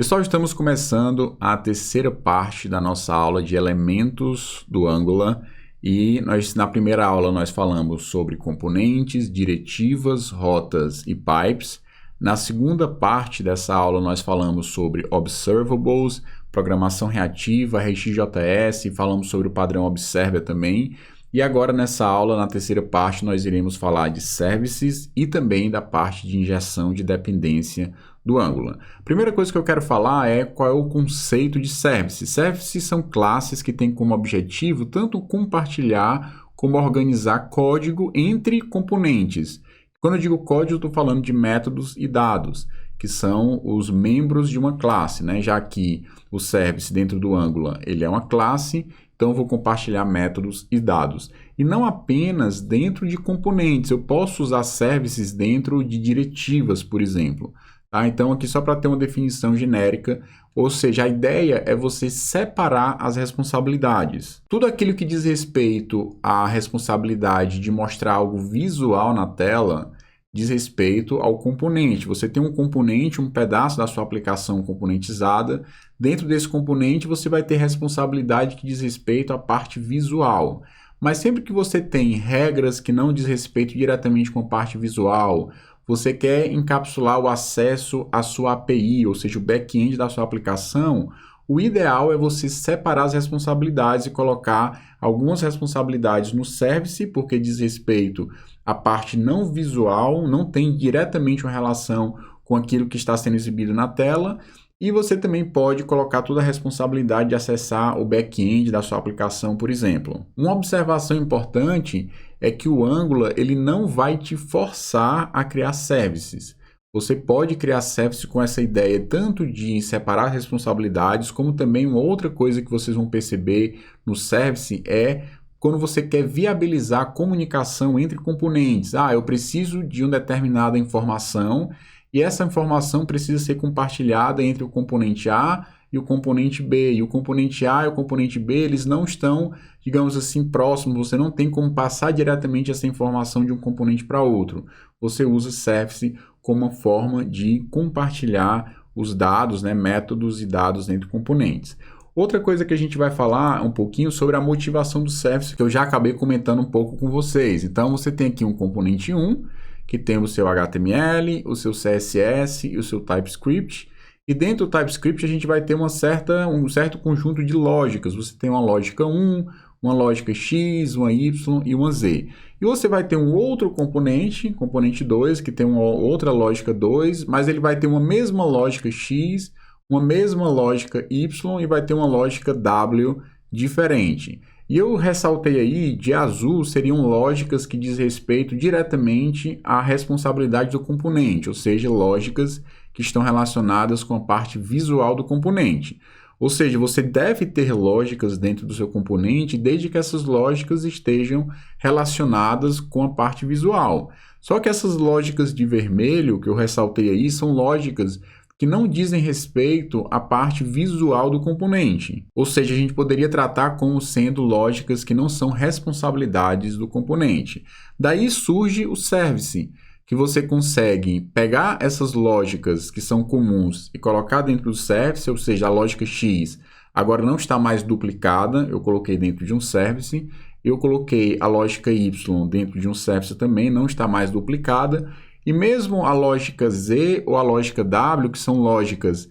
Pessoal, estamos começando a terceira parte da nossa aula de elementos do Angular e na primeira aula nós falamos sobre componentes, diretivas, rotas e pipes. Na segunda parte dessa aula nós falamos sobre observables, programação reativa, RxJS, falamos sobre o padrão Observer também. E agora nessa aula, na terceira parte, nós iremos falar de services e também da parte de injeção de dependência do Angular. A primeira coisa que eu quero falar é qual é o conceito de services. Services são classes que têm como objetivo tanto compartilhar como organizar código entre componentes. Quando eu digo código, eu estou falando de métodos e dados, que são os membros de uma classe, né? Já que o service dentro do Angular ele é uma classe, então eu vou compartilhar métodos e dados. E não apenas dentro de componentes, eu posso usar services dentro de diretivas, por exemplo. Tá? Então aqui só para ter uma definição genérica, ou seja, a ideia é você separar as responsabilidades. Tudo aquilo que diz respeito à responsabilidade de mostrar algo visual na tela, diz respeito ao componente. Você tem um componente, um pedaço da sua aplicação componentizada. Dentro desse componente, você vai ter responsabilidade que diz respeito à parte visual. Mas sempre que você tem regras que não diz respeito diretamente com a parte visual, você quer encapsular o acesso à sua API, ou seja, o back-end da sua aplicação, o ideal é você separar as responsabilidades e colocar algumas responsabilidades no service, porque diz respeito à parte não visual, não tem diretamente uma relação com aquilo que está sendo exibido na tela, e você também pode colocar toda a responsabilidade de acessar o back-end da sua aplicação, por exemplo. Uma observação importante é que o Angular ele não vai te forçar a criar services. Você pode criar services com essa ideia tanto de separar responsabilidades, como também uma outra coisa que vocês vão perceber no service é quando você quer viabilizar a comunicação entre componentes. Eu preciso de uma determinada informação e essa informação precisa ser compartilhada entre o componente A e o componente B. E o componente A e o componente B, eles não estão, digamos assim, próximos. Você não tem como passar diretamente essa informação de um componente para outro. Você usa service como uma forma de compartilhar os dados, né, métodos e dados entre componentes. Outra coisa que a gente vai falar um pouquinho sobre a motivação do service, que eu já acabei comentando um pouco com vocês. Então, você tem aqui um componente 1, que tem o seu HTML, o seu CSS e o seu TypeScript. E dentro do TypeScript a gente vai ter um certo conjunto de lógicas. Você tem uma lógica 1, uma lógica X, uma Y e uma Z. E você vai ter um outro componente 2, que tem uma outra lógica 2, mas ele vai ter uma mesma lógica X, uma mesma lógica Y e vai ter uma lógica W diferente. E eu ressaltei aí, de azul, seriam lógicas que diz respeito diretamente à responsabilidade do componente, ou seja, lógicas que estão relacionadas com a parte visual do componente. Ou seja, você deve ter lógicas dentro do seu componente desde que essas lógicas estejam relacionadas com a parte visual. Só que essas lógicas de vermelho que eu ressaltei aí são lógicas que não dizem respeito à parte visual do componente. Ou seja, a gente poderia tratar como sendo lógicas que não são responsabilidades do componente. Daí surge o service, que você consegue pegar essas lógicas que são comuns e colocar dentro do service, ou seja, a lógica X agora não está mais duplicada, eu coloquei dentro de um service, eu coloquei a lógica Y dentro de um service também, não está mais duplicada, e mesmo a lógica Z ou a lógica W, que são lógicas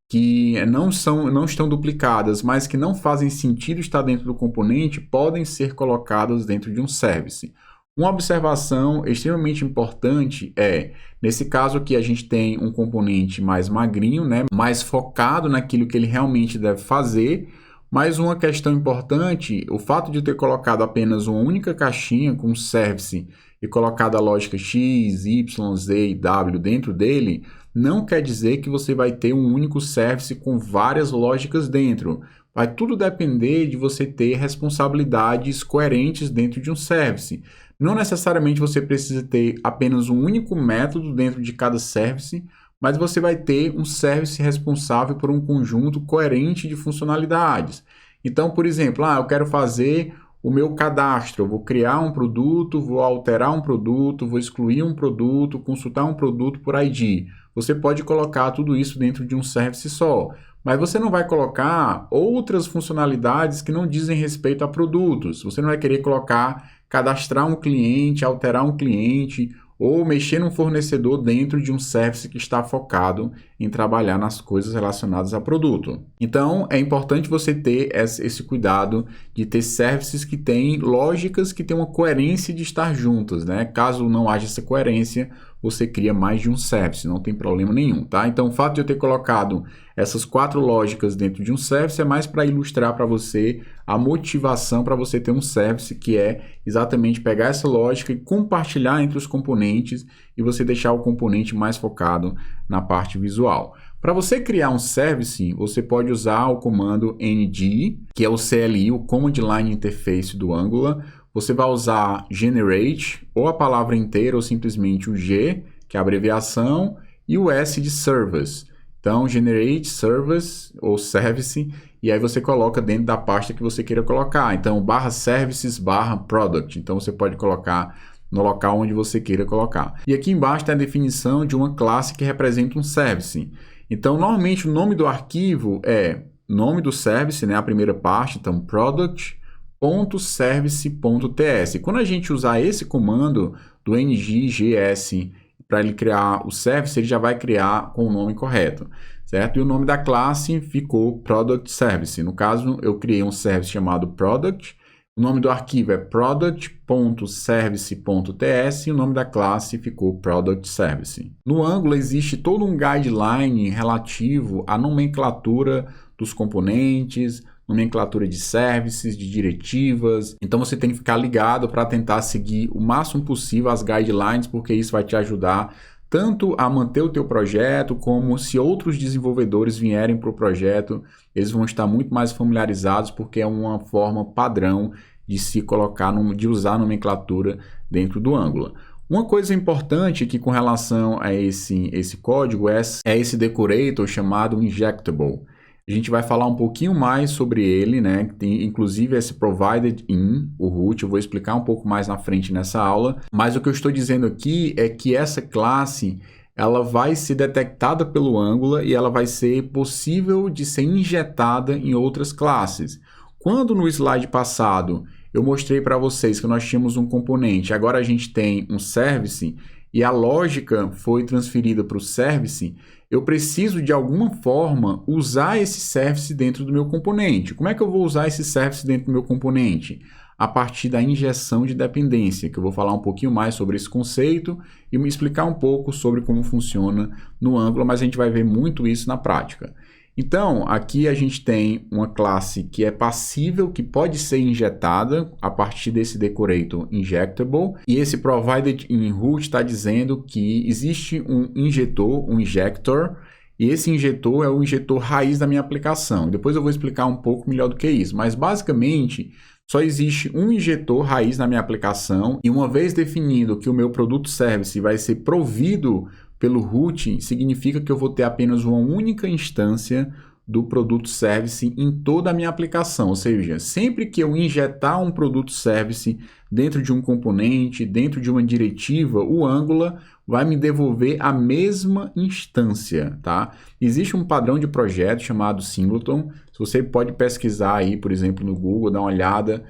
que não estão duplicadas, mas que não fazem sentido estar dentro do componente, podem ser colocadas dentro de um service. Uma observação extremamente importante é, nesse caso aqui a gente tem um componente mais magrinho, né, mais focado naquilo que ele realmente deve fazer, mas uma questão importante, o fato de eu ter colocado apenas uma única caixinha com service e colocado a lógica X, Y, Z e W dentro dele, não quer dizer que você vai ter um único service com várias lógicas dentro. Vai tudo depender de você ter responsabilidades coerentes dentro de um service. Não necessariamente você precisa ter apenas um único método dentro de cada service, mas você vai ter um service responsável por um conjunto coerente de funcionalidades. Então, por exemplo, eu quero fazer o meu cadastro, eu vou criar um produto, vou alterar um produto, vou excluir um produto, consultar um produto por ID. você pode colocar tudo isso dentro de um service só. Mas você não vai colocar outras funcionalidades que não dizem respeito a produtos. Você não vai querer colocar, cadastrar um cliente, alterar um cliente ou mexer num fornecedor dentro de um service que está focado em trabalhar nas coisas relacionadas a produto. Então, é importante você ter esse cuidado de ter services que têm lógicas, que têm uma coerência de estar juntas, né? Caso não haja essa coerência, você cria mais de um service, não tem problema nenhum, tá? Então, o fato de eu ter colocado essas 4 lógicas dentro de um service é mais para ilustrar para você a motivação para você ter um service, que é exatamente pegar essa lógica e compartilhar entre os componentes e você deixar o componente mais focado na parte visual. Para você criar um service, você pode usar o comando ng, que é o CLI, o Command Line Interface do Angular. Você vai usar generate, ou a palavra inteira, ou simplesmente o G, que é a abreviação, e o S de service. Então, generate service, ou service, e aí você coloca dentro da pasta que você queira colocar. Então, /services/product. Então, você pode colocar no local onde você queira colocar. E aqui embaixo tem a definição de uma classe que representa um service. Então, normalmente, o nome do arquivo é nome do service, né, a primeira parte, então, product.service.ts. Quando a gente usar esse comando do nggs para ele criar o service, ele já vai criar com o nome correto, certo? E o nome da classe ficou Product Service. No caso, eu criei um service chamado Product. O nome do arquivo é product.service.ts e o nome da classe ficou Product Service. No Angular existe todo um guideline relativo à nomenclatura dos componentes, nomenclatura de services, de diretivas. Então você tem que ficar ligado para tentar seguir o máximo possível as guidelines, porque isso vai te ajudar tanto a manter o teu projeto, como se outros desenvolvedores vierem para o projeto, eles vão estar muito mais familiarizados, porque é uma forma padrão de se colocar, de usar a nomenclatura dentro do Angular. Uma coisa importante aqui com relação a esse código é esse decorator chamado injectable. A gente vai falar um pouquinho mais sobre ele, né? Tem inclusive esse provided in, o root, eu vou explicar um pouco mais na frente nessa aula, mas o que eu estou dizendo aqui é que essa classe, ela vai ser detectada pelo Angular e ela vai ser possível de ser injetada em outras classes. Quando no slide passado eu mostrei para vocês que nós tínhamos um componente, agora a gente tem um service e a lógica foi transferida para o service, eu preciso de alguma forma usar esse service dentro do meu componente. Como é que eu vou usar esse service dentro do meu componente? A partir da injeção de dependência, que eu vou falar um pouquinho mais sobre esse conceito e me explicar um pouco sobre como funciona no Angular, mas a gente vai ver muito isso na prática. Então, aqui a gente tem uma classe que é passível, que pode ser injetada a partir desse decorator injectable, e esse provided in root está dizendo que existe um injetor, um injector, e esse injetor é o injetor raiz da minha aplicação. Depois eu vou explicar um pouco melhor do que isso, mas basicamente só existe um injetor raiz na minha aplicação, e uma vez definido que o meu produto service vai ser provido pelo root, significa que eu vou ter apenas uma única instância do produto service em toda a minha aplicação. Ou seja, sempre que eu injetar um produto service dentro de um componente, dentro de uma diretiva, o Angular vai me devolver a mesma instância, tá? Existe um padrão de projeto chamado Singleton. Você pode pesquisar aí, por exemplo, no Google, dar uma olhada,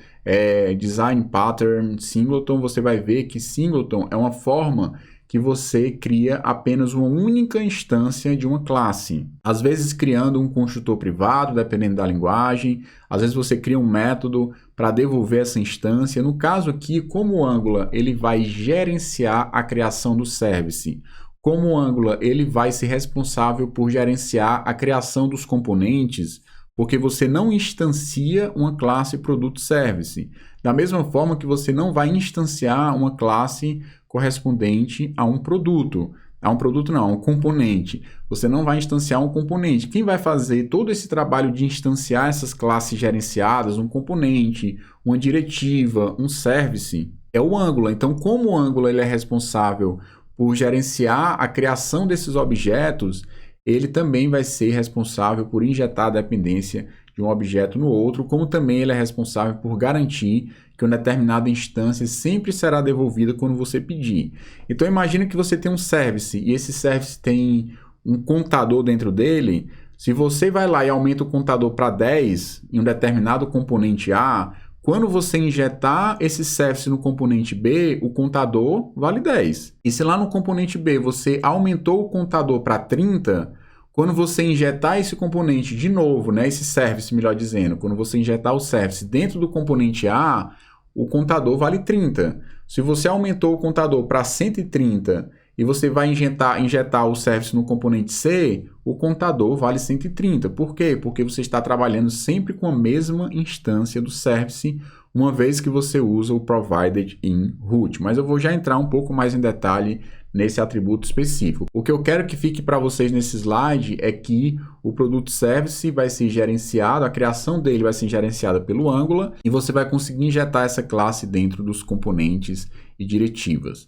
Design Pattern Singleton, você vai ver que Singleton é uma forma que você cria apenas uma única instância de uma classe. Às vezes criando um construtor privado, dependendo da linguagem. Às vezes você cria um método para devolver essa instância. No caso aqui, como o Angular ele vai gerenciar a criação do service, como o Angular ele vai ser responsável por gerenciar a criação dos componentes, porque você não instancia uma classe produto service. Da mesma forma que você não vai instanciar uma classe correspondente a um produto. A um produto não, a um componente. Você não vai instanciar um componente. Quem vai fazer todo esse trabalho de instanciar essas classes gerenciadas, um componente, uma diretiva, um service, é o Angular. Então, como o Angular ele é responsável por gerenciar a criação desses objetos, ele também vai ser responsável por injetar a dependência de um objeto no outro, como também ele é responsável por garantir que uma determinada instância sempre será devolvida quando você pedir. Então imagina que você tem um service e esse service tem um contador dentro dele. Se você vai lá e aumenta o contador para 10 em um determinado componente A, quando você injetar esse service no componente B, o contador vale 10. E se lá no componente B você aumentou o contador para 30, quando você injetar esse componente de novo, né, esse service, melhor dizendo, quando você injetar o service dentro do componente A, o contador vale 30. Se você aumentou o contador para 130 e você vai injetar o service no componente C, o contador vale 130. Por quê? Porque você está trabalhando sempre com a mesma instância do service, uma vez que você usa o provided in root. Mas eu vou já entrar um pouco mais em detalhe nesse atributo específico. O que eu quero que fique para vocês nesse slide é que o produto service vai ser gerenciado, a criação dele vai ser gerenciada pelo Angular e você vai conseguir injetar essa classe dentro dos componentes e diretivas.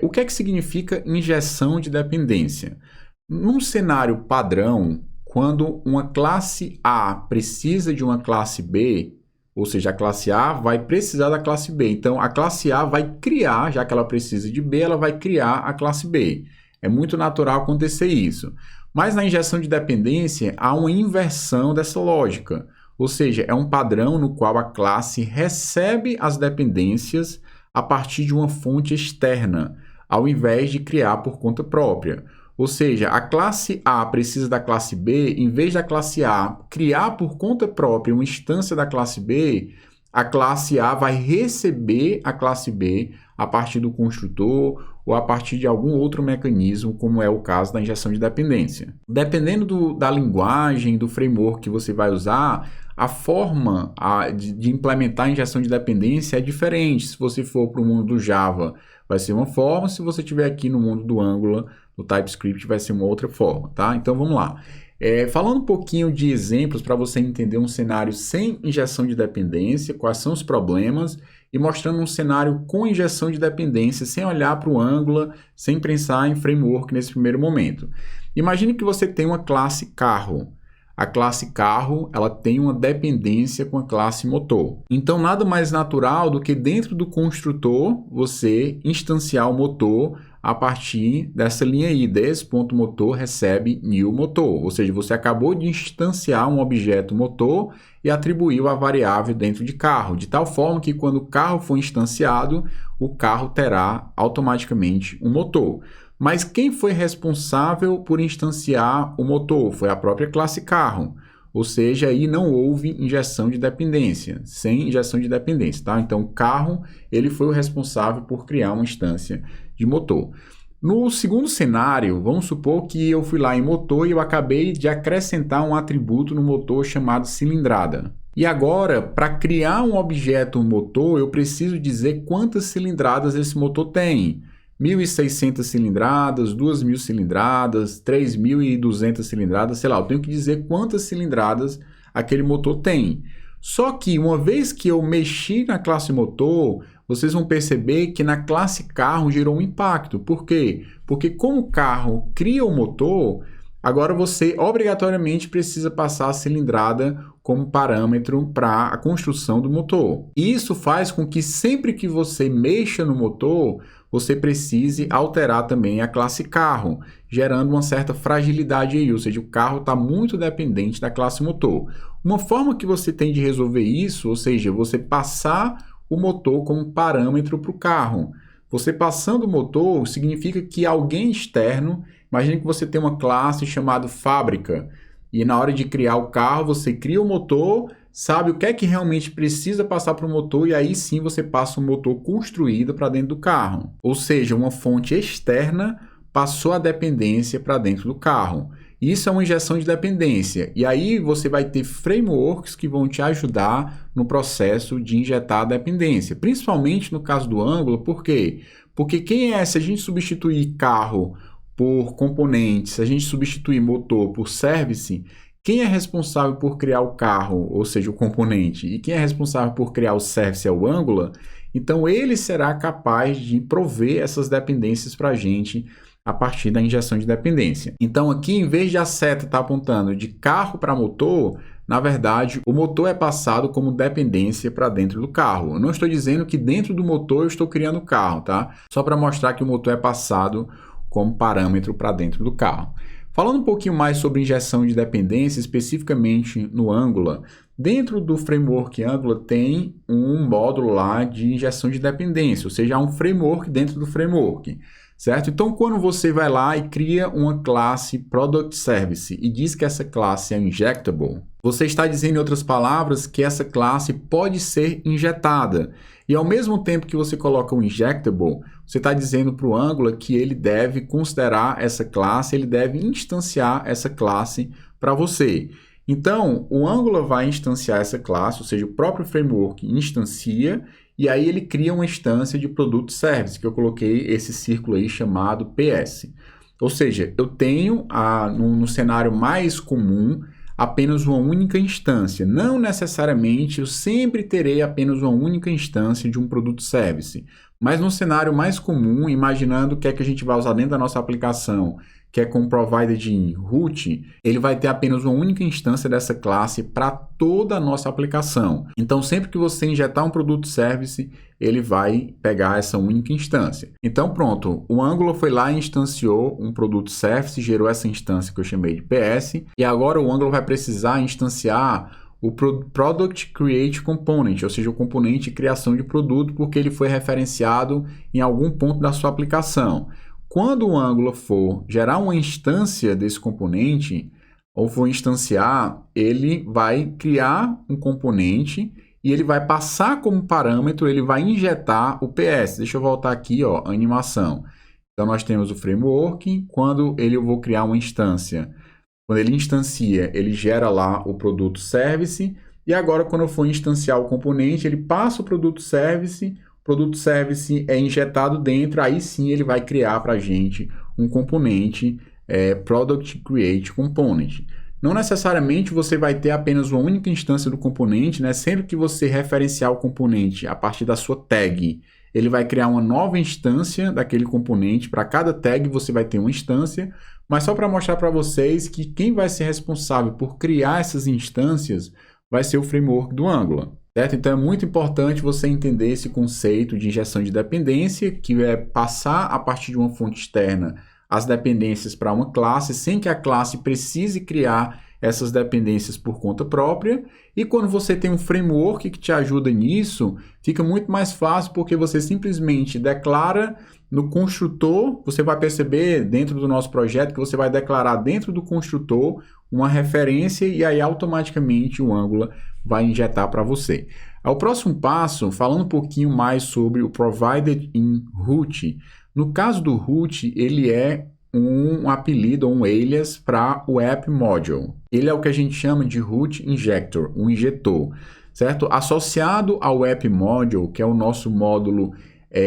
O que é que significa injeção de dependência? Num cenário padrão, quando uma classe A precisa de uma classe B, ou seja, a classe A vai precisar da classe B. Então, a classe A vai criar, já que ela precisa de B, ela vai criar a classe B. É muito natural acontecer isso. Mas na injeção de dependência, há uma inversão dessa lógica. Ou seja, é um padrão no qual a classe recebe as dependências a partir de uma fonte externa, ao invés de criar por conta própria. Ou seja, a classe A precisa da classe B, em vez da classe A criar por conta própria uma instância da classe B, a classe A vai receber a classe B a partir do construtor ou a partir de algum outro mecanismo, como é o caso da injeção de dependência. Dependendo da linguagem, do framework que você vai usar, a forma de implementar a injeção de dependência é diferente. Se você for para o mundo do Java, vai ser uma forma. Se você estiver aqui no mundo do Angular, no TypeScript, vai ser uma outra forma, tá? Então, vamos lá. Falando um pouquinho de exemplos para você entender um cenário sem injeção de dependência, quais são os problemas, e mostrando um cenário com injeção de dependência, sem olhar para o Angular, sem pensar em framework nesse primeiro momento. Imagine que você tem uma classe carro. A classe carro, ela tem uma dependência com a classe motor. Então, nada mais natural do que dentro do construtor, você instanciar o motor a partir dessa linha aí, desse ponto motor recebe new motor. Ou seja, você acabou de instanciar um objeto motor e atribuiu a variável dentro de carro, de tal forma que quando o carro for instanciado, o carro terá automaticamente um motor. Mas quem foi responsável por instanciar o motor? Foi a própria classe carro. Ou seja, aí não houve injeção de dependência, sem injeção de dependência, tá? Então, o carro, ele foi o responsável por criar uma instância de motor. No segundo cenário, vamos supor que eu fui lá em motor e eu acabei de acrescentar um atributo no motor chamado cilindrada. E agora, para criar um objeto motor, eu preciso dizer quantas cilindradas esse motor tem. 1.600 cilindradas, 2.000 cilindradas, 3.200 cilindradas, sei lá, eu tenho que dizer quantas cilindradas aquele motor tem. Só que uma vez que eu mexi na classe motor, vocês vão perceber que na classe carro gerou um impacto. Por quê? Porque como o carro cria o motor, agora você obrigatoriamente precisa passar a cilindrada como parâmetro para a construção do motor. E isso faz com que sempre que você mexa no motor, você precise alterar também a classe carro, gerando uma certa fragilidade aí, ou seja, o carro está muito dependente da classe motor. Uma forma que você tem de resolver isso, ou seja, você passar o motor como parâmetro para o carro. Você passando o motor significa que alguém externo, imagine que você tem uma classe chamada fábrica, e na hora de criar o carro, você cria o motor, sabe o que é que realmente precisa passar para o motor e aí sim você passa o motor construído para dentro do carro. Ou seja, uma fonte externa passou a dependência para dentro do carro. Isso é uma injeção de dependência. E aí você vai ter frameworks que vão te ajudar no processo de injetar a dependência. Principalmente no caso do Angular. Por quê? Porque se a gente substituir carro por componentes, se a gente substituir motor por service, quem é responsável por criar o carro, ou seja, o componente, e quem é responsável por criar o service é o Angular, então ele será capaz de prover essas dependências para a gente a partir da injeção de dependência. Então aqui, em vez de a seta estar apontando de carro para motor, na verdade, o motor é passado como dependência para dentro do carro. Eu não estou dizendo que dentro do motor eu estou criando o carro, tá? Só para mostrar que o motor é passado como parâmetro para dentro do carro. Falando um pouquinho mais sobre injeção de dependência, especificamente no Angular, dentro do framework Angular tem um módulo lá de injeção de dependência, ou seja, há um framework dentro do framework. Certo? Então, quando você vai lá e cria uma classe Product Service e diz que essa classe é injectable, você está dizendo, em outras palavras, que essa classe pode ser injetada. E ao mesmo tempo que você coloca o injectable, você está dizendo para o Angular que ele deve considerar essa classe, ele deve instanciar essa classe para você. Então, o Angular vai instanciar essa classe, ou seja, o próprio framework instancia, e aí ele cria uma instância de Product Service, que eu coloquei esse círculo aí chamado PS. Ou seja, eu tenho no cenário mais comum apenas uma única instância. Não necessariamente eu sempre terei apenas uma única instância de um Product Service. Mas no cenário mais comum, imaginando o que é que a gente vai usar dentro da nossa aplicação, que é com o provided root, ele vai ter apenas uma única instância dessa classe para toda a nossa aplicação. Então, sempre que você injetar um Product Service, ele vai pegar essa única instância. Então, pronto, o Angular foi lá e instanciou um Product Service, gerou essa instância que eu chamei de PS, e agora o Angular vai precisar instanciar o Product Create Component, ou seja, o componente de criação de produto, porque ele foi referenciado em algum ponto da sua aplicação. Quando o Angular for gerar uma instância desse componente, ou for instanciar, ele vai criar um componente e ele vai passar como parâmetro, ele vai injetar o PS. Deixa eu voltar aqui, ó, a animação. Então, nós temos o framework, quando eu vou criar uma instância. Quando ele instancia, ele gera lá o Product Service, e agora quando eu for instanciar o componente, ele passa o Product Service é injetado dentro, aí sim ele vai criar para a gente um componente Product Create Component. Não necessariamente você vai ter apenas uma única instância do componente, né? Sempre que você referenciar o componente a partir da sua tag, ele vai criar uma nova instância daquele componente. Para cada tag você vai ter uma instância, mas só para mostrar para vocês que quem vai ser responsável por criar essas instâncias vai ser o framework do Angular. Certo? Então é muito importante você entender esse conceito de injeção de dependência, que é passar a partir de uma fonte externa as dependências para uma classe, sem que a classe precise criar essas dependências por conta própria. E quando você tem um framework que te ajuda nisso, fica muito mais fácil, porque você simplesmente declara no construtor. Você vai perceber dentro do nosso projeto que você vai declarar dentro do construtor uma referência e aí automaticamente o Angular vai injetar para você. O próximo passo, falando um pouquinho mais sobre o provided in root. No caso do root, ele é um apelido ou um alias para o app module. Ele é o que a gente chama de root injector, um injetor, certo? Associado ao app module, que é o nosso módulo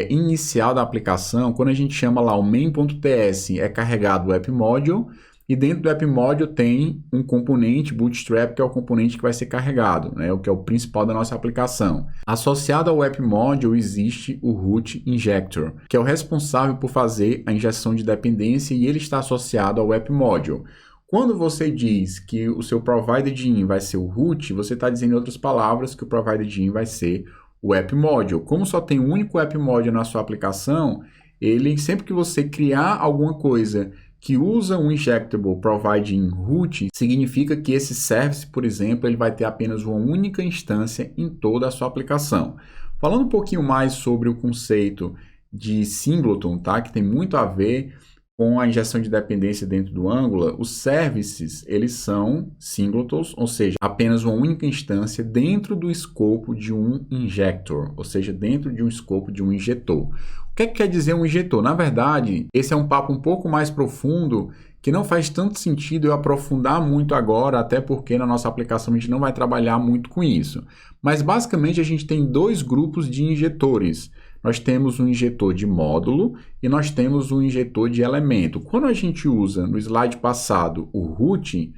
inicial da aplicação, quando a gente chama lá o main.ts, é carregado o app module, e dentro do app module tem um componente Bootstrap, que é o componente que vai ser carregado, né? O que é o principal da nossa aplicação. Associado ao app module existe o root injector, que é o responsável por fazer a injeção de dependência, e ele está associado ao app module. Quando você diz que o seu provided in vai ser o root, você está dizendo em outras palavras que o provided in vai ser o app module. Como só tem um único app module na sua aplicação, ele, sempre que você criar alguma coisa que usa um injectable provide in root, significa que esse service, por exemplo, ele vai ter apenas uma única instância em toda a sua aplicação. Falando um pouquinho mais sobre o conceito de singleton, tá? Que tem muito a ver com a injeção de dependência dentro do Angular, os services, eles são singletons, ou seja, apenas uma única instância dentro do escopo de um injector, ou seja, dentro de um escopo de um injetor. O que quer dizer um injetor? Na verdade, esse é um papo um pouco mais profundo, que não faz tanto sentido eu aprofundar muito agora, até porque na nossa aplicação a gente não vai trabalhar muito com isso. Mas basicamente a gente tem dois grupos de injetores. Nós temos um injetor de módulo e nós temos um injetor de elemento. Quando a gente usa no slide passado o root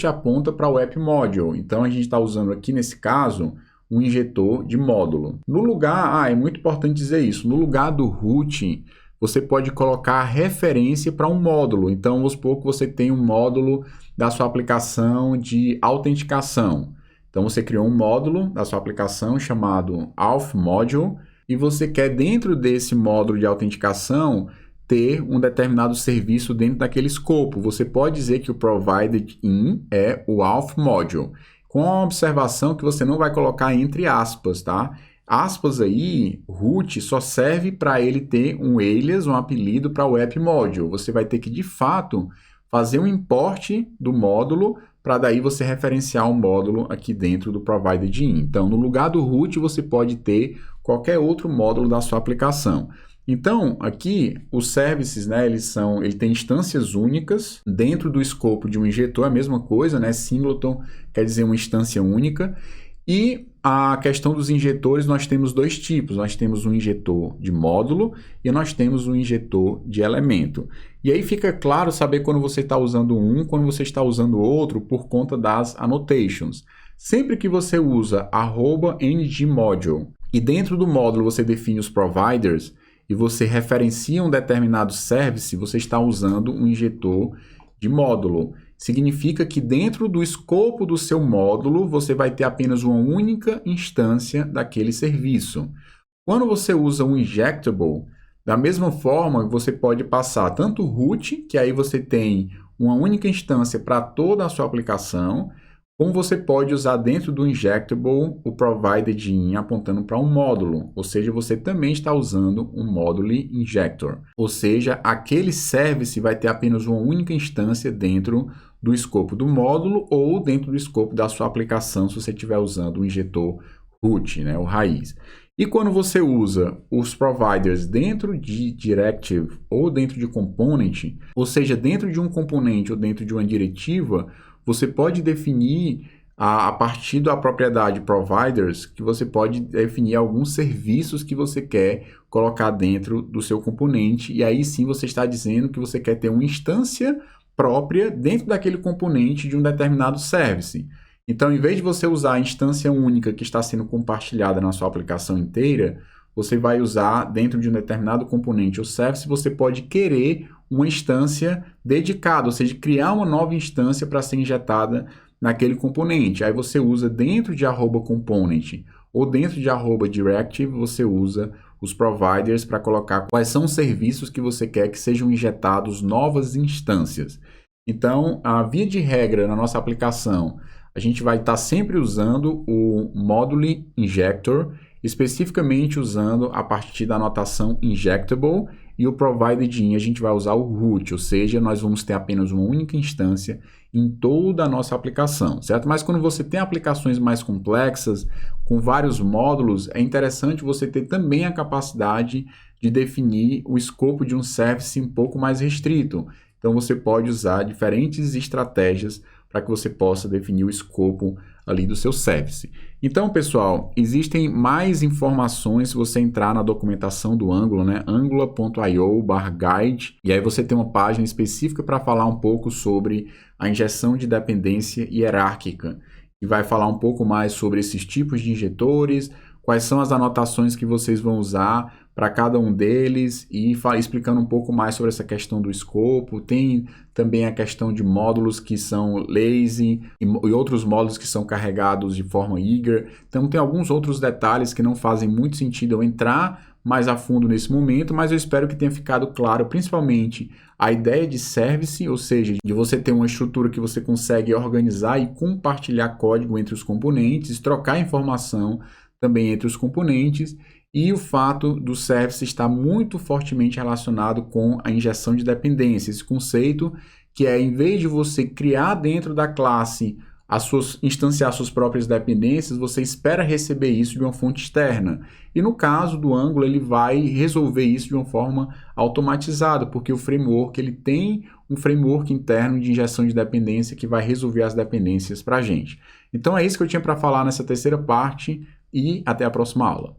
aponta para o app module. Então a gente está usando aqui nesse caso um injetor de módulo. No lugar, é muito importante dizer isso, no lugar do root, você pode colocar a referência para um módulo. Então, vamos supor que você tem um módulo da sua aplicação de autenticação. Então, você criou um módulo da sua aplicação chamado Auth Module e você quer, dentro desse módulo de autenticação, ter um determinado serviço dentro daquele escopo. Você pode dizer que o provided in é o Auth Module, com a observação que você não vai colocar entre aspas, tá? Aspas aí, root, só serve para ele ter um alias, um apelido para o app module. Você vai ter que, de fato, fazer um import do módulo para daí você referenciar o módulo aqui dentro do provided in. Então, no lugar do root, você pode ter qualquer outro módulo da sua aplicação. Então, aqui, os services, né, ele tem instâncias únicas dentro do escopo de um injetor, a mesma coisa, né? Singleton quer dizer uma instância única. E a questão dos injetores, nós temos dois tipos. Nós temos um injetor de módulo e nós temos um injetor de elemento. E aí fica claro saber quando você está usando um, quando você está usando outro, por conta das annotations. Sempre que você usa @ngModule e dentro do módulo você define os providers e você referencia um determinado service, você está usando um injetor de módulo. Significa que dentro do escopo do seu módulo, você vai ter apenas uma única instância daquele serviço. Quando você usa um injectable, da mesma forma, você pode passar tanto o root, que aí você tem uma única instância para toda a sua aplicação, como você pode usar dentro do injectable o provided in apontando para um módulo, ou seja, você também está usando um módulo injector, ou seja, aquele service vai ter apenas uma única instância dentro do escopo do módulo ou dentro do escopo da sua aplicação, se você estiver usando o injetor root, né, o raiz. E quando você usa os providers dentro de directive ou dentro de component, ou seja, dentro de um componente ou dentro de uma diretiva, você pode definir a partir da propriedade providers, que você pode definir alguns serviços que você quer colocar dentro do seu componente, e aí sim você está dizendo que você quer ter uma instância própria dentro daquele componente de um determinado service. Então, em vez de você usar a instância única que está sendo compartilhada na sua aplicação inteira, você vai usar dentro de um determinado componente ou service, você pode querer uma instância dedicada, ou seja, criar uma nova instância para ser injetada naquele componente. Aí você usa dentro de @component ou dentro de @directive, você usa os providers para colocar quais são os serviços que você quer que sejam injetados novas instâncias. Então, a via de regra na nossa aplicação, a gente vai estar sempre usando o Module Injector, especificamente usando a partir da notação Injectable, e o Provided In a gente vai usar o root, ou seja, nós vamos ter apenas uma única instância em toda a nossa aplicação, certo? Mas quando você tem aplicações mais complexas, com vários módulos, é interessante você ter também a capacidade de definir o escopo de um service um pouco mais restrito. Então, você pode usar diferentes estratégias para que você possa definir o escopo ali do seu service. Então, pessoal, existem mais informações se você entrar na documentação do Angular, né? angular.io/guide, e aí você tem uma página específica para falar um pouco sobre a injeção de dependência hierárquica, e vai falar um pouco mais sobre esses tipos de injetores, quais são as anotações que vocês vão usar para cada um deles e explicando um pouco mais sobre essa questão do escopo. Tem também a questão de módulos que são lazy e outros módulos que são carregados de forma eager. Então tem alguns outros detalhes que não fazem muito sentido eu entrar mais a fundo nesse momento, mas eu espero que tenha ficado claro, principalmente a ideia de service, ou seja, de você ter uma estrutura que você consegue organizar e compartilhar código entre os componentes, trocar informação também entre os componentes, e o fato do service estar muito fortemente relacionado com a injeção de dependência, esse conceito que é, em vez de você criar dentro da classe instanciar suas próprias dependências, você espera receber isso de uma fonte externa. E no caso do Angular, ele vai resolver isso de uma forma automatizada, porque o framework ele tem um framework interno de injeção de dependência que vai resolver as dependências para a gente. Então é isso que eu tinha para falar nessa terceira parte e até a próxima aula.